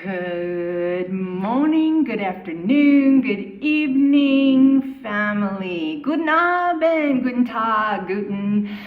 Good morning, good afternoon, good evening, family. Guten Abend, guten Tag, guten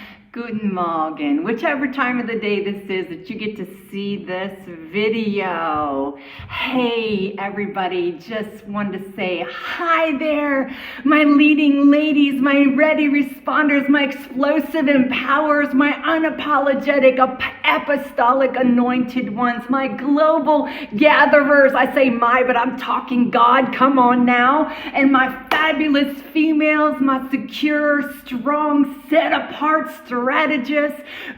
Morgen, whichever time of the day this is that you get to see this video. Hey everybody, just wanted to say hi there, my leading ladies, my ready responders, my explosive empowers, my unapologetic apostolic anointed ones, my global gatherers. I say my, but I'm talking God, come on now. And my fabulous females, my secure, strong, set apart strategists.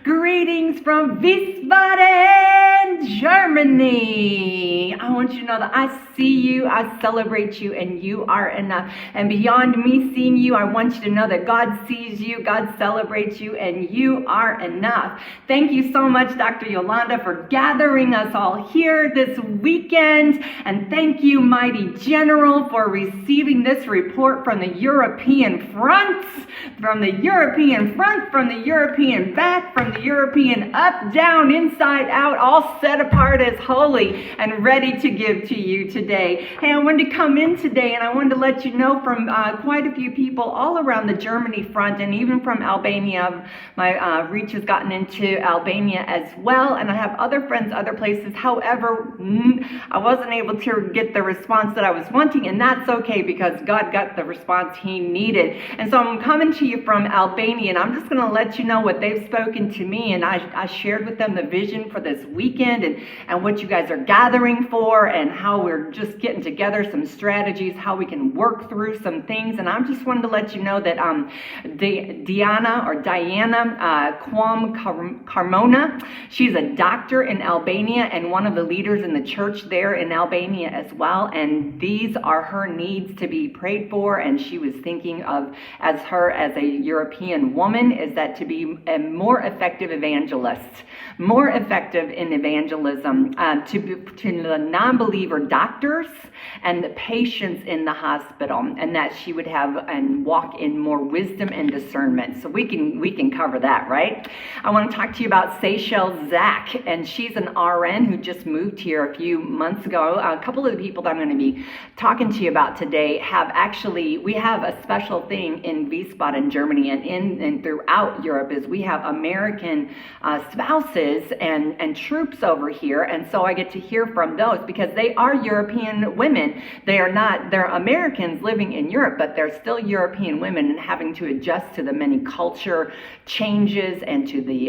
Greetings from Wiesbaden, Germany. I want you to know that I see you, I celebrate you, and you are enough. And beyond me seeing you, I want you to know that God sees you, God celebrates you, and you are enough. Thank you so much, Dr. Yolanda, for gathering us all here this weekend. And thank you, Mighty General, for receiving this report from the European front, from the European front, from the European back, from the European up, down, inside out, all set apart as holy and ready to give to you today. Hey, I wanted to come in today and I wanted to let you know from quite a few people all around the Germany front and even from Albania. My reach has gotten into Albania as well, and I have other friends other places. However, I wasn't able to get the response that I was wanting, and that's okay because God got the response he needed. And so I'm coming to you from Albania, and I'm just going to let you know what they've spoken to me, and I shared with them the vision for this weekend and what you guys are gathering for and how we're just getting together some strategies, how we can work through some things. And I just wanted to let you know that Diana Quam Carmona, she's a doctor in Albania and one of the leaders in the church there in Albania as well. And these are her needs to be prayed for. And she was thinking of as a European woman, is that to be a more effective evangelist, more effective in evangelism to the non-believer doctors and the patients in the hospital, and that she would have and walk in more wisdom and discernment. So we can cover that, right? I want to talk to you about Seychelles Zach, and she's an RN who just moved here a few months ago. A couple of the people that I'm going to be talking to you about today we have a special thing in Wiesbaden, Germany, and throughout Europe is we have American spouses and troops over here, and so I get to hear from those because they are European women. They're Americans living in Europe, but they're still European women and having to adjust to the many culture changes and to the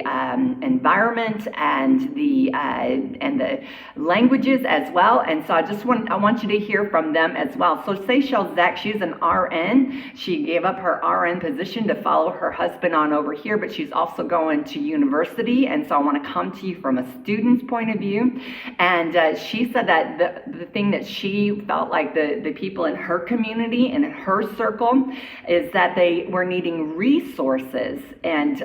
environment and the languages as well. And so I want you to hear from them as well. So Seychelles Zach, she's an RN. She gave up her RN position to follow her husband on over here, but she's also going to university. And so I want to come to you from a student's point of view. And she said that the thing that she felt like the people in her community and in her circle is that they were needing resources and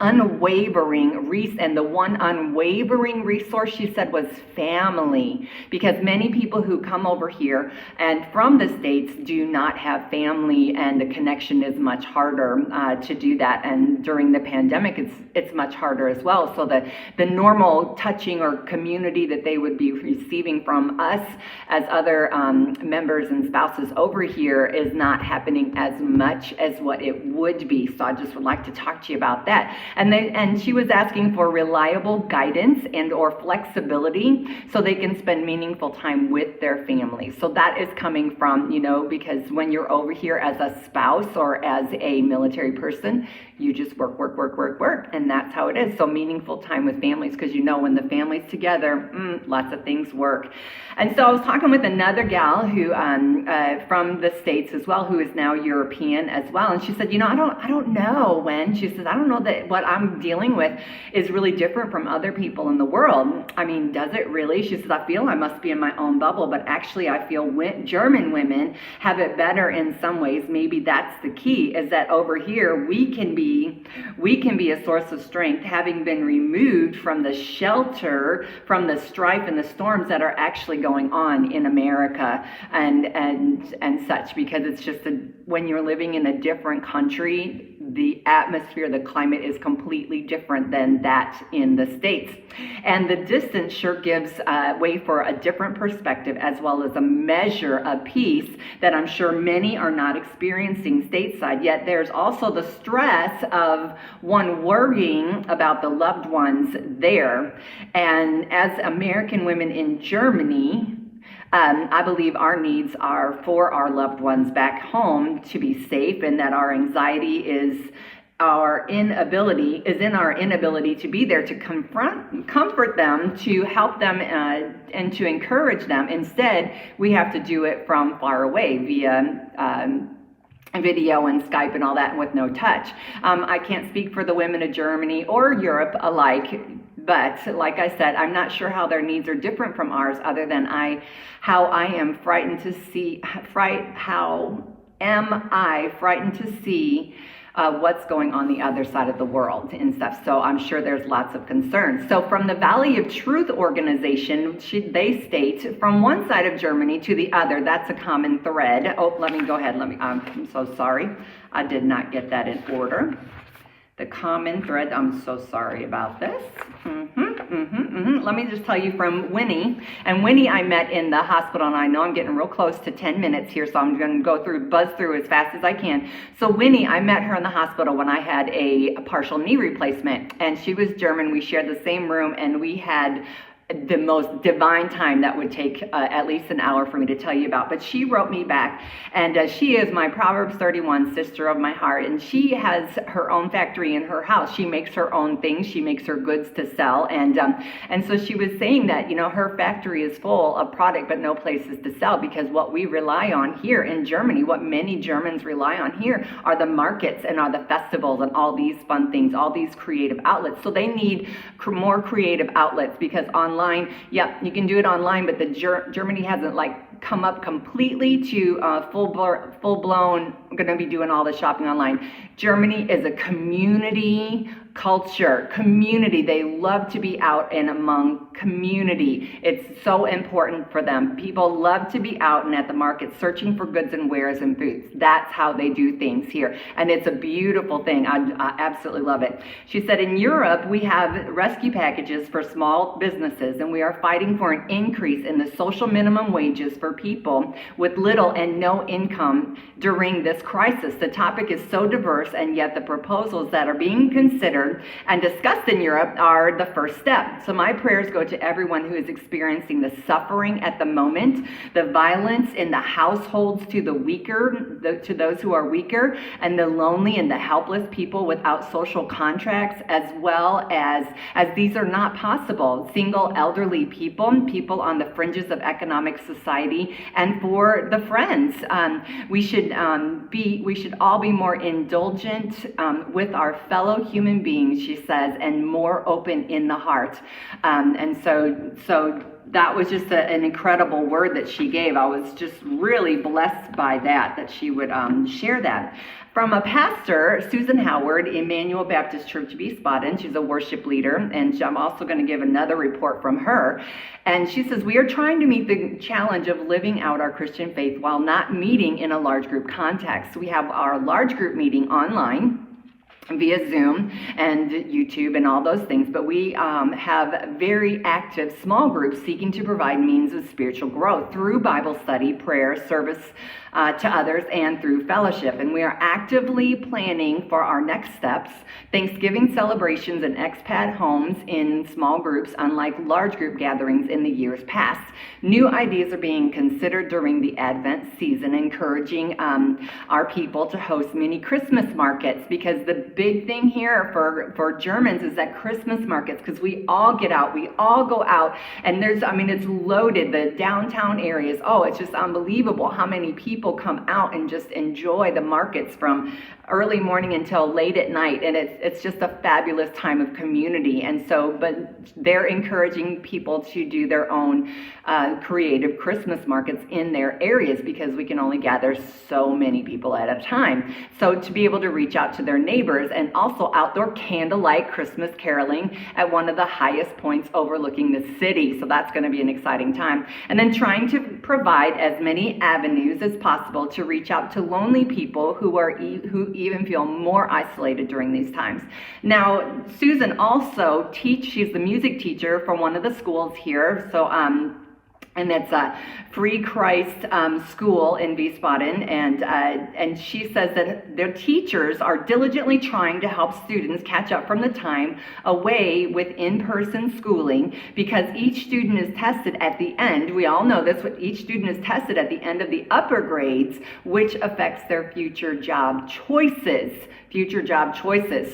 and the one unwavering resource she said was family, because many people who come over here and from the States do not have family, and the connection is much harder to do that, and during the pandemic it's much harder as well. So the normal touching or community that they would be receiving from us as other members and spouses over here is not happening as much as what it would be. So I just would like to talk to you about that. And she was asking for reliable guidance and or flexibility so they can spend meaningful time with their families. So that is coming from, because when you're over here as a spouse or as a military person, you just work, and that's how it is. So meaningful time with families, because when the family's together, lots of things work. And so I was talking with another gal who from the States as well, who is now European as well, and she said, I don't know when. She says, I don't know that what I'm dealing with is really different from other people in the world. I mean, does it really? She says, I feel I must be in my own bubble, but actually I feel German women have it better in some ways. Maybe that's the key, is that over here we can be a source of strength, having been removed from the shelter, from the strife and the storms that are actually going on in America and such, because it's just when you're living in a different country, the atmosphere, the climate is completely different than that in the States. And the distance sure gives way for a different perspective, as well as a measure of peace that I'm sure many are not experiencing stateside. Yet there's also the stress of one worrying about the loved ones there. And as American women in Germany, I believe our needs are for our loved ones back home to be safe, and that our anxiety is in our inability to be there to comfort them, to help them, and to encourage them. Instead, we have to do it from far away via video and Skype and all that, with no touch. I can't speak for the women of Germany or Europe alike, but like I said, I'm not sure how their needs are different from ours, other than how am I frightened to see what's going on the other side of the world and stuff. So I'm sure there's lots of concerns. So from the Valley of Truth organization, they state from one side of Germany to the other, that's a common thread. Oh, let me go ahead. I'm so sorry. I did not get that in order. The common thread, I'm so sorry about this. Let me just tell you from Winnie. And Winnie I met in the hospital, and I know I'm getting real close to 10 minutes here, so I'm going to buzz through as fast as I can. So Winnie, I met her in the hospital when I had a partial knee replacement, and she was German. We shared the same room, and we had the most divine time that would take at least an hour for me to tell you about. But she wrote me back, and she is my Proverbs 31 sister of my heart, and she has her own factory in her house. She makes her own things. She makes her goods to sell, and so she was saying that, you know, her factory is full of product but no places to sell, because what we rely on here in Germany, what many Germans rely on here, are the markets and are the festivals and all these fun things, all these creative outlets. So they need more creative outlets, because online, yep, you can do it online, but Germany hasn't come up completely to full-blown, I'm going to be doing all the shopping online. Germany is a community culture. Community. They love to be out and among community. It's so important for them. People love to be out and at the market searching for goods and wares and foods. That's how they do things here. And it's a beautiful thing. I absolutely love it. She said, in Europe, we have rescue packages for small businesses, and we are fighting for an increase in the social minimum wages for people with little and no income during this crisis. The topic is so diverse, and yet the proposals that are being considered and discussed in Europe are the first step. So my prayers go to everyone who is experiencing the suffering at the moment, the violence in the households to the weaker, to those who are weaker, and the lonely and the helpless people without social contracts, as well as these are not possible, single elderly people on the fringes of economic society, and for the friends. We should all be more indulgent with our fellow human beings, she says, and more open in the heart. And so that was just an incredible word that she gave. I was just really blessed by that she would share that. From a pastor, Susan Howard, Emmanuel Baptist Church of East Baden. She's a worship leader, and I'm also going to give another report from her. And she says, we are trying to meet the challenge of living out our Christian faith while not meeting in a large group context. We have our large group meeting online via Zoom and YouTube and all those things, but we have very active small groups seeking to provide means of spiritual growth through Bible study, prayer, service to others, and through fellowship. And we are actively planning for our next steps, Thanksgiving celebrations in expat homes in small groups, unlike large group gatherings in the years past. New ideas are being considered during the Advent season, encouraging our people to host mini Christmas markets, because the big thing here for Germans is that Christmas markets, because we all get out, we all go out, and it's loaded, the downtown areas. Oh, it's just unbelievable how many people come out and just enjoy the markets from early morning until late at night, and it's just a fabulous time of community. And so, but they're encouraging people to do their own creative Christmas markets in their areas, because we can only gather so many people at a time. So to be able to reach out to their neighbors campers, and also outdoor candlelight Christmas caroling at one of the highest points overlooking the city. So that's going to be an exciting time. And then trying to provide as many avenues as possible to reach out to lonely people who even feel more isolated during these times. Now, Susan also she's the music teacher for one of the schools here. So, and it's a Free Christ school in Wiesbaden, and she says that their teachers are diligently trying to help students catch up from the time away with in-person schooling, because each student is tested at the end. We all know this, each student is tested at the end of the upper grades, which affects their future job choices.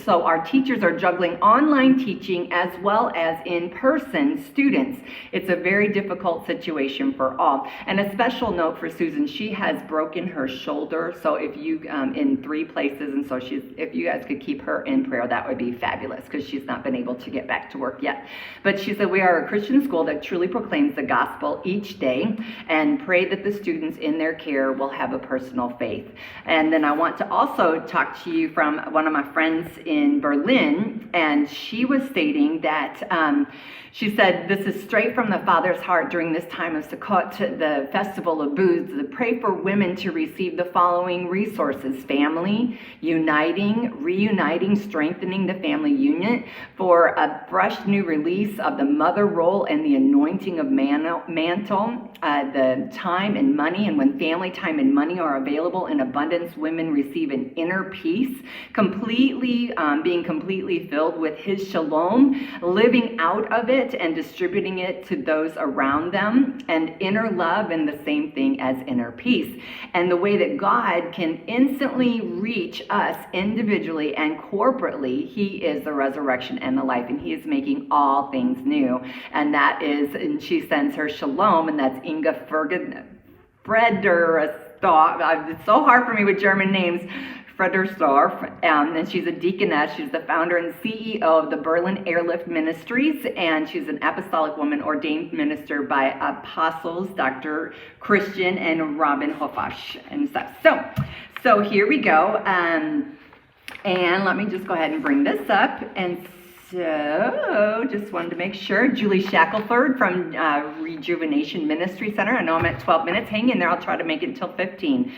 So our teachers are juggling online teaching as well as in-person students. It's a very difficult situation for all. And a special note for Susan, she has broken her shoulder. So if you, in 3 places, and so if you guys could keep her in prayer, that would be fabulous, because she's not been able to get back to work yet. But she said, we are a Christian school that truly proclaims the gospel each day, and pray that the students in their care will have a personal faith. And then I want to also talk to you from one of my friends in Berlin, and she was stating that she said, this is straight from the Father's heart during this time of Sukkot, the festival of booths, to pray for women to receive the following resources: family, reuniting, strengthening the family union, for a fresh new release of the mother role and the anointing of mantle, the time and money, and when family time and money are available in abundance, women receive an inner peace, being completely filled with his shalom, living out of it and distributing it to those around them, and inner love, and the same thing as inner peace. And the way that God can instantly reach us individually and corporately, he is the resurrection and the life, and he is making all things new. And that is, and she sends her shalom, and that's Inga Fredersdorf. It's so hard for me with German names. Fredersdorf, and she's a deaconess. She's the founder and CEO of the Berlin Airlift Ministries, and she's an apostolic woman ordained minister by apostles Dr. Christian and Robin Hofash and stuff. So here we go, and let me just go ahead and bring this up. And so just wanted to make sure, Judy Shackleford from Rejuvenation Ministry Center. I know I'm at 12 minutes. Hang in there. I'll try to make it until 15.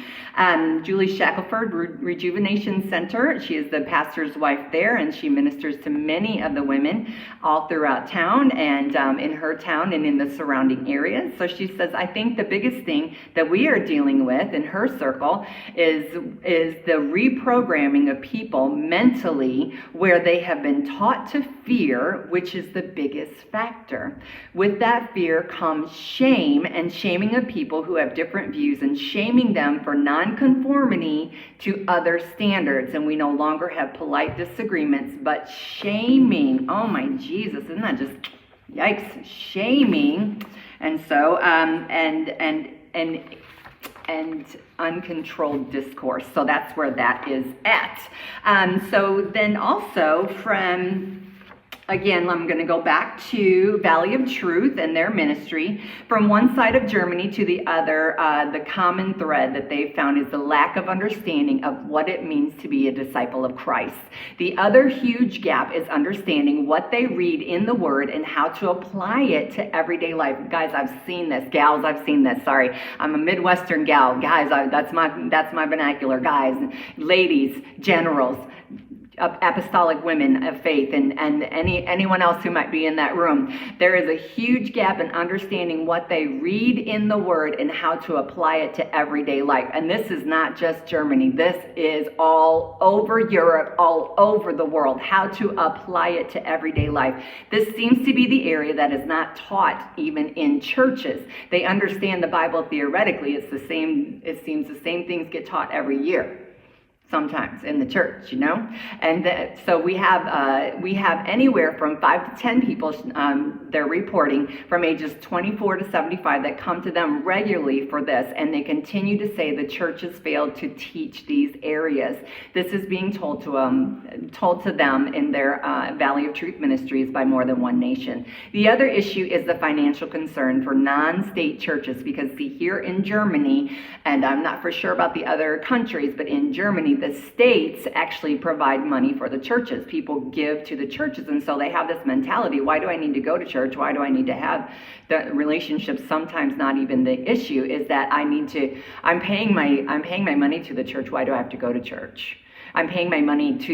Judy Shackleford, Rejuvenation Center. She is the pastor's wife there, and she ministers to many of the women all throughout town, and in her town and in the surrounding areas. So she says, I think the biggest thing that we are dealing with in her circle is the reprogramming of people mentally, where they have been taught to fear, which is the biggest factor. With that fear comes shame, and shaming of people who have different views, and shaming them for nonconformity to other standards. And we no longer have polite disagreements, but shaming. Oh my Jesus, isn't that just yikes? Shaming. And so and uncontrolled discourse. So that's where that is at. So then also again, I'm going to go back to Valley of Truth and their ministry. From one side of Germany to the other, the common thread that they've found is the lack of understanding of what it means to be a disciple of Christ. The other huge gap is understanding what they read in the Word and how to apply it to everyday life. Guys, I've seen this. Gals, I've seen this. Sorry, I'm a Midwestern gal. Guys, that's my vernacular. Guys, ladies, generals, apostolic women of faith, and anyone else who might be in that room. There is a huge gap in understanding what they read in the Word and how to apply it to everyday life. And this is not just Germany. This is all over Europe, all over the world, how to apply it to everyday life. This seems to be the area that is not taught even in churches. They understand the Bible theoretically. It seems the same things get taught every year. Sometimes in the church, and so we have anywhere from 5 to 10 people, they're reporting, from ages 24 to 75 that come to them regularly for this, and they continue to say the church has failed to teach these areas. This is being told to them in their Valley of Truth ministries by more than one nation. The other issue is the financial concern for non-state churches, because see, here in Germany, and I'm not for sure about the other countries, but in Germany, the states actually provide money for the churches. People give to the churches, and so they have this mentality: why do I need to go to church? Why do I need to have the relationships? Sometimes not even the issue is that I'm paying my money to the church. Why do I have to go to church? I'm paying my money to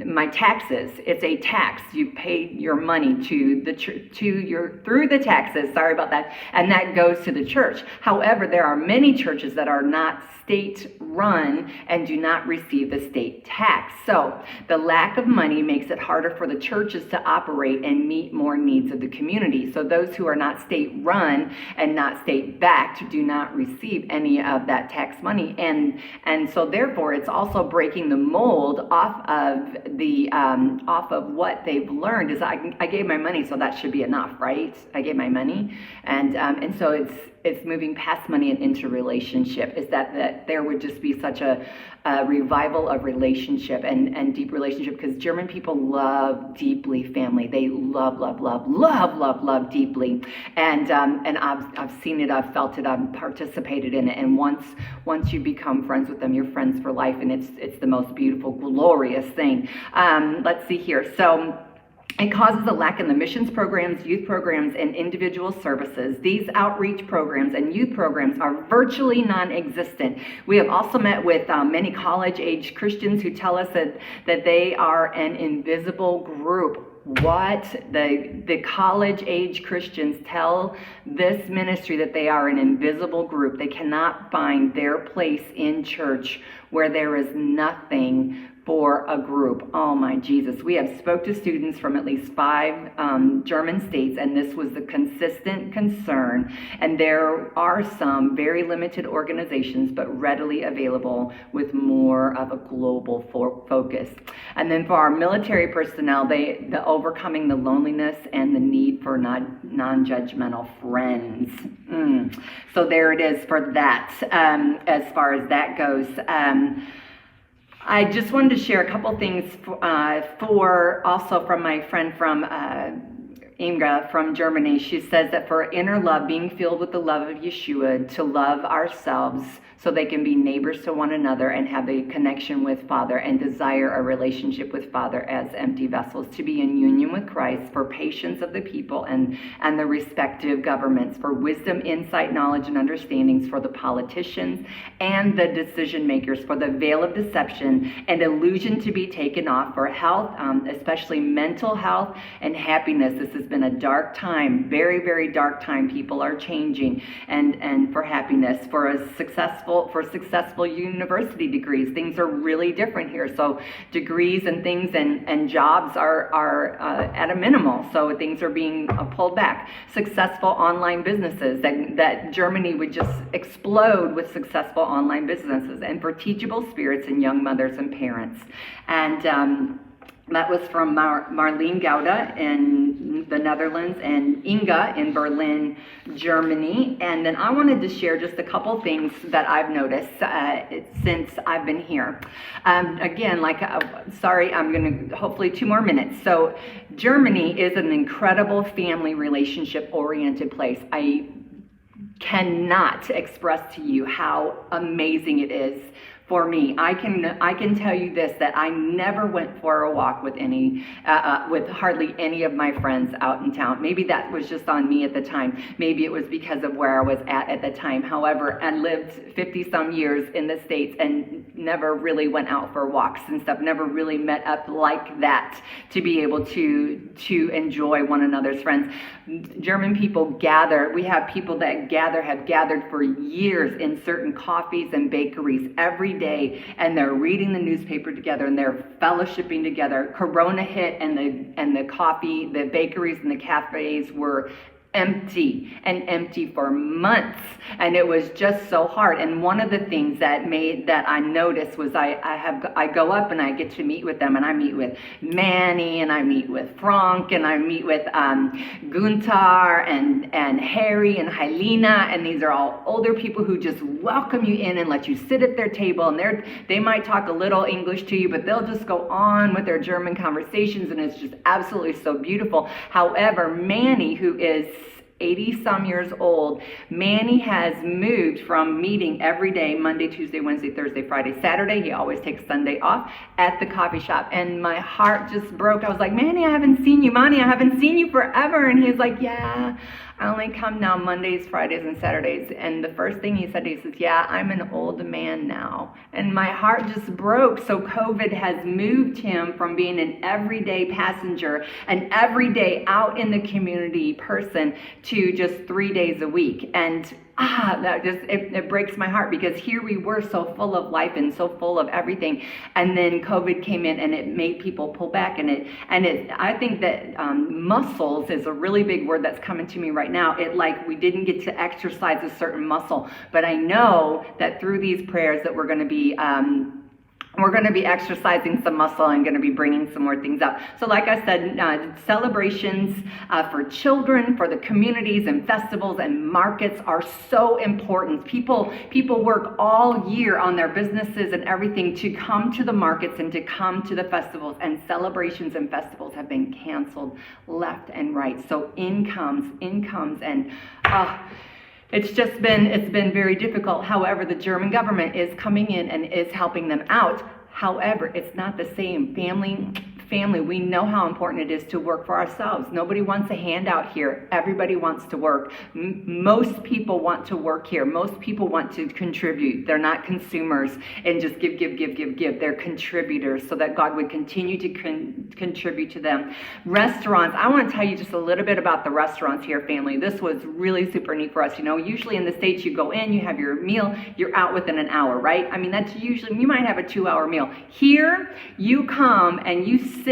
my taxes. It's a tax. You pay your money through the taxes. Sorry about that. And that goes to the church. However, there are many churches that are not state run and do not receive the state tax. So the lack of money makes it harder for the churches to operate and meet more needs of the community. So those who are not state run and not state backed do not receive any of that tax money. And so therefore it's also breaking the mold off of what they've learned is I gave my money, so that should be enough, right? I gave my money. And so it's moving past money and into relationship, is that there would just be such a revival of relationship and deep relationship, because German people love deeply family. They love deeply. And I've seen it, I've felt it, I've participated in it. And once you become friends with them, you're friends for life, and it's the most beautiful, glorious thing. Let's see here. So it causes a lack in the missions programs, youth programs, and individual services. These outreach programs and youth programs are virtually non-existent. We have also met with many college-age Christians who tell us that they are an invisible group. What? The college-age Christians tell this ministry that they are an invisible group. They cannot find their place in church where there is nothing for a group. Oh my Jesus. We have spoke to students from at least 5 German states, and this was the consistent concern. And there are some very limited organizations, but readily available with more of a global focus. And then for our military personnel, the overcoming the loneliness and the need for non-judgmental friends. So there it is for that, as far as that goes. I just wanted to share a couple things for also from my friend from Inga from Germany. She says that for inner love, being filled with the love of Yeshua, to love ourselves so they can be neighbors to one another and have a connection with Father and desire a relationship with Father as empty vessels, to be in union with Christ, for patience of the people and the respective governments, for wisdom, insight, knowledge, and understandings for the politicians and the decision makers, for the veil of deception and illusion to be taken off, for health, especially mental health and happiness. This has been a dark time, very, very dark time. People are changing, and for happiness, for successful university degrees. Things are really different here. So degrees and things and jobs are at a minimal. So things are being pulled back. Successful online businesses, that Germany would just explode with successful online businesses, and for teachable spirits in young mothers and parents. And that was from Marlene Gouda in the Netherlands and Inga in Berlin, Germany. And then I wanted to share just a couple things that I've noticed since I've been here. Again, sorry, I'm going to hopefully 2 more minutes. So Germany is an incredible family relationship-oriented place. I cannot express to you how amazing it is. For me, I can tell you this, that I never went for a walk with hardly any of my friends out in town. Maybe that was just on me at the time. Maybe it was because of where I was at the time. However, I lived 50 some years in the States and never really went out for walks and stuff. Never really met up like that to be able to enjoy one another's friends. German people gather. We have people that have gathered for years in certain coffees and bakeries every day, and they're reading the newspaper together and they're fellowshipping together. Corona hit, and the coffee, the bakeries and the cafes were empty for months, and it was just so hard. And one of the things that I noticed was I go up and I get to meet with them, and I meet with Manny, and I meet with Frank, and I meet with Gunther and Harry and Helena, and these are all older people who just welcome you in and let you sit at their table, and they might talk a little English to you, but they'll just go on with their German conversations, and it's just absolutely so beautiful. However, Manny, who is 80 some years old. Manny has moved from meeting every day, Monday, Tuesday, Wednesday, Thursday, Friday, Saturday. He always takes Sunday off at the coffee shop. And my heart just broke. I was like, Manny, I haven't seen you. Manny, I haven't seen you forever. And he's like, yeah, I only come now Mondays, Fridays, and Saturdays. And the first thing he said, he says, yeah, I'm an old man now. And my heart just broke. So COVID has moved him from being an everyday passenger, an everyday out in the community person, to just 3 days a week. And that just, it breaks my heart, because here we were so full of life and so full of everything, and then COVID came in and it made people pull back. And I think that muscles is a really big word that's coming to me right now. It like we didn't get to exercise a certain muscle, but I know that through these prayers that we're going to be exercising some muscle and going to be bringing some more things up. So like I said, celebrations for children, for the communities and festivals and markets are so important. People work all year on their businesses and everything to come to the markets and to come to the festivals, and celebrations and festivals have been canceled left and right. So in comes, and it's been very difficult. However, the German government is coming in and is helping them out. However, it's not the same. Family, we know how important it is to work for ourselves. Nobody wants a handout here. Everybody wants to work. Most people want to work here. Most people want to contribute. They're not consumers and just give. They're contributors, so that God would continue to contribute to them. Restaurants, I want to tell you just a little bit about the restaurants here, family. This was really super neat for us. You know, usually in the States, you go in, you have your meal, you're out within an hour, right? I mean, that's usually, you might have a 2-hour meal. Here, you come and you sit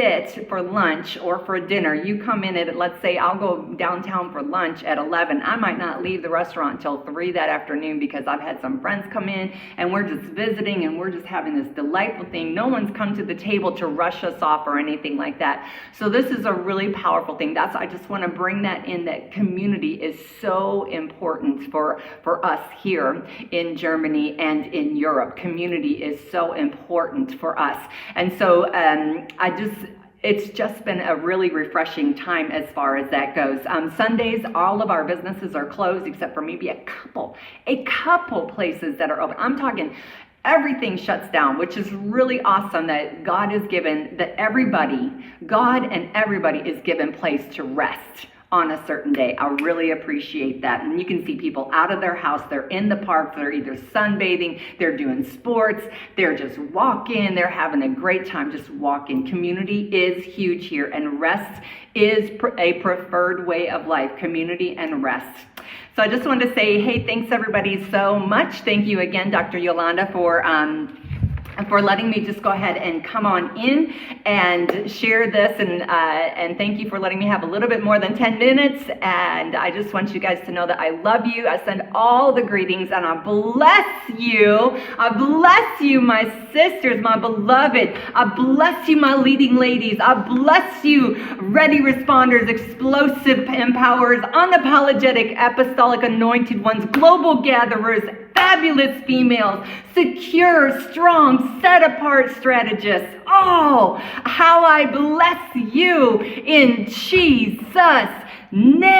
for lunch or for dinner. You come in at, let's say I'll go downtown for lunch at 11. I might not leave the restaurant until 3 that afternoon, because I've had some friends come in and we're just visiting and we're just having this delightful thing. No one's come to the table to rush us off or anything like that. So this is a really powerful thing. I just want to bring that in, that community is so important for us here in Germany and in Europe. Community is so important for us. And so it's just been a really refreshing time as far as that goes. Sundays, all of our businesses are closed except for maybe a couple places that are open. I'm talking everything shuts down, which is really awesome that God is given, that God and everybody is given place to rest on a certain day. I really appreciate that. And you can see people out of their house, they're in the park, they're either sunbathing, they're doing sports, they're just walking, they're having a great time just walking. Community is huge here, and rest is a preferred way of life, community and rest. So I just wanted to say, hey, thanks everybody so much. Thank you again, Dr. Yolanda, for letting me just go ahead and come on in and share this, and thank you for letting me have a little bit more than 10 minutes. And I just want you guys to know that I love you. I send all the greetings, and I bless you. I bless you, my sisters, my beloved. I bless you, my leading ladies. I bless you, ready responders, explosive empowerers, unapologetic, apostolic anointed ones, global gatherers, fabulous females, secure, strong, set-apart strategists. Oh, how I bless you in Jesus' name.